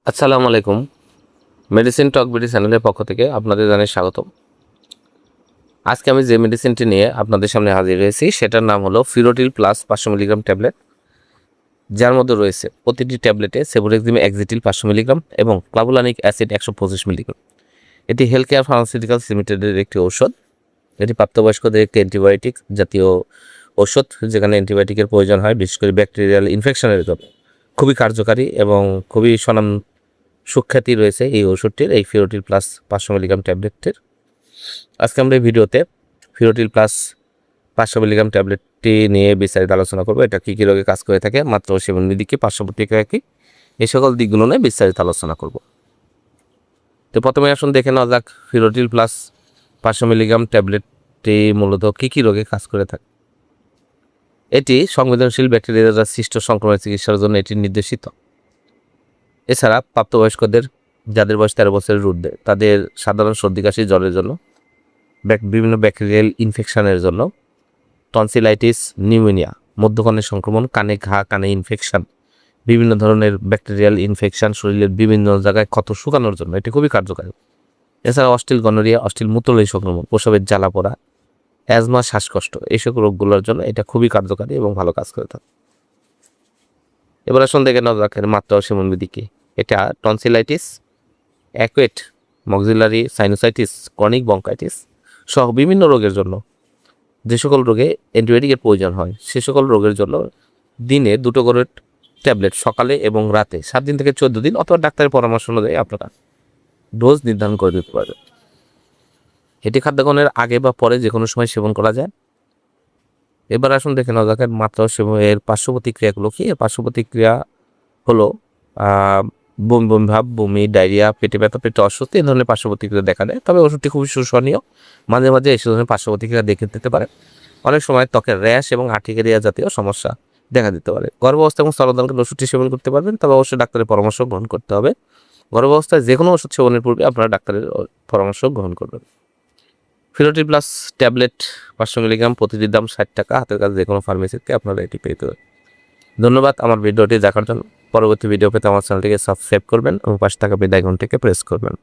আসসালামু আলাইকুম। মেডিসিন টক বিডি চ্যানেলের পক্ষ থেকে আপনাদের জানাই স্বাগতম। আজকে আমি যে মেডিসিনটি নিয়ে আপনাদের সামনে হাজির হয়েছি সেটার নাম হলো ফিরোটিল প্লাস 500 মিলিগ্রাম ট্যাবলেট, যার মধ্যে রয়েছে প্রতিটি ট্যাবলেটে সেভোরেক্সিম এক্সিটিল 500 মিলিগ্রাম এবং ক্লাভুলানিক অ্যাসিড 125 মিলিগ্রাম। এটি হেলথ কেয়ার ফার্মাসিউটিক্যালস লিমিটেডের একটি ঔষধ। এটি প্রাপ্তবয়স্কদের একটি অ্যান্টিবায়োটিক জাতীয় ঔষধ, যেখানে অ্যান্টিবায়োটিকের প্রয়োজন হয় বিশেষ করে ব্যাকটেরিয়াল ইনফেকশনের জন্য। খুবই কার্যকারী এবং খুবই সুখ্যাতি রয়েছে এই ওষুধটির, এই ফিরোটিল প্লাস 500 মিলিগ্রাম ট্যাবলেটটির। আজকে আমরা এই ভিডিওতে ফিরোটিল প্লাস 500 মিলিগ্রাম ট্যাবলেটটি নিয়ে বিস্তারিত আলোচনা করবো। এটা কী কী রোগে কাজ করে থাকে, মাত্র সেবন বিধি কি, পার্শ্ব প্রতিক্রিয়া কি, এই সকল দিকগুলো নিয়ে বিস্তারিত আলোচনা করব। তো প্রথমে আসুন দেখে নেওয়া যাক ফিরোটিল প্লাস 500 মিলিগ্রাম ট্যাবলেটটি মূলত কী কী রোগে কাজ করে থাকে। এটি সংবেদনশীল ব্যাকটেরিয়া দ্বারা সৃষ্ট সংক্রমণের চিকিৎসার জন্য এটি নির্দেশিত। এছাড়া প্রাপ্তবয়স্কদের যাদের বয়স 13 বছরের ঊর্ধ্বে তাদের সাধারণ সর্দি কাশি জ্বরের জন্য, বিভিন্ন ব্যাকটেরিয়াল ইনফেকশনের জন্য, টনসিলাইটিস, নিউমোনিয়া, মধ্যকানের সংক্রমণ, কানে ঘা, কানে ইনফেকশন, বিভিন্ন ধরনের ব্যাকটেরিয়াল ইনফেকশন, শরীরের বিভিন্ন জায়গায় ক্ষত শুকানোর জন্য এটি খুবই কার্যকারী। এছাড়া অস্টিল গনোরিয়া, অস্টিল মূত্রনালী সংক্রমণ, প্রসবের জ্বালা পোড়া, অ্যাজমা, শ্বাসকষ্ট, এইসব রোগগুলোর জন্য এটা খুবই কার্যকারী এবং ভালো কাজ করে থাকে। এবার আসুন দেখে নেওয়া যাক মাত্রা ও সেবন বিধি কি। এটা টনসিলাইটিস, অ্যাকুয়েট মক্সিলারি সাইনোসাইটিস, ক্রনিক ব্রঙ্কাইটিস সহ বিভিন্ন রোগের জন্য, যে সকল রোগে অ্যান্টিবায়োটিকের প্রয়োজন হয় সে সকল রোগের জন্য দিনে 2টো করে ট্যাবলেট সকালে এবং রাতে 7 দিন থেকে 14 দিন অথবা ডাক্তারের পরামর্শ অনুযায়ী আপনারা ডোজ নির্ধারণ করে দিতে পারবেন। এটি খাদ্যগ্রহণের আগে বা পরে যে কোনো সময় সেবন করা যায়। এবার আসুন দেখে নেওয়া যাক মাত্রা সেবন এর পার্শ্ব প্রতিক্রিয়াগুলো কি। এর পার্শ্ব প্রতিক্রিয়া হলো বমি বমি ভাব, বমি, ডায়রিয়া, পেটে ব্যথা, পেটে অস্বস্তি, এই ধরনের পার্শ্ব প্রতিক্রিয়া দেখা দেয়। তবে ওষুধটি খুবই শোষণীয়, মাঝে মাঝে এই ধরনের পার্শ্ব প্রতিক্রিয়া দেখে দিতে পারে। অনেক সময় ত্বকের র্যাশ এবং আর্টিকেরিয়া জাতীয় সমস্যা দেখা দিতে পারে। গর্ভাবস্থা এবং স্তন্যদানকালে ওষুধটি সেবন করতে পারবেন, তবে অবশ্যই ডাক্তারের পরামর্শ গ্রহণ করতে হবে। গর্ভাবস্থায় যে কোনো ওষুধ সেবনের পূর্বে আপনারা ডাক্তারের পরামর্শ গ্রহণ করবেন। ফিরোটিল প্লাস ট্যাবলেট 500 মিলিগ্রাম, প্রতিটির দাম 60 টাকা। হাতের কাছে যে কোনো ফার্মেসিতে আপনারা এটি পেতে পারেন। ধন্যবাদ আমার ভিডিওটি দেখার জন্য। পরবর্তী ভিডিও পেতে আমার চ্যানেলটিকে সাবস্ক্রাইব করবেন এবং পাশে থাকা বেল আইকনটিকে প্রেস করবেন।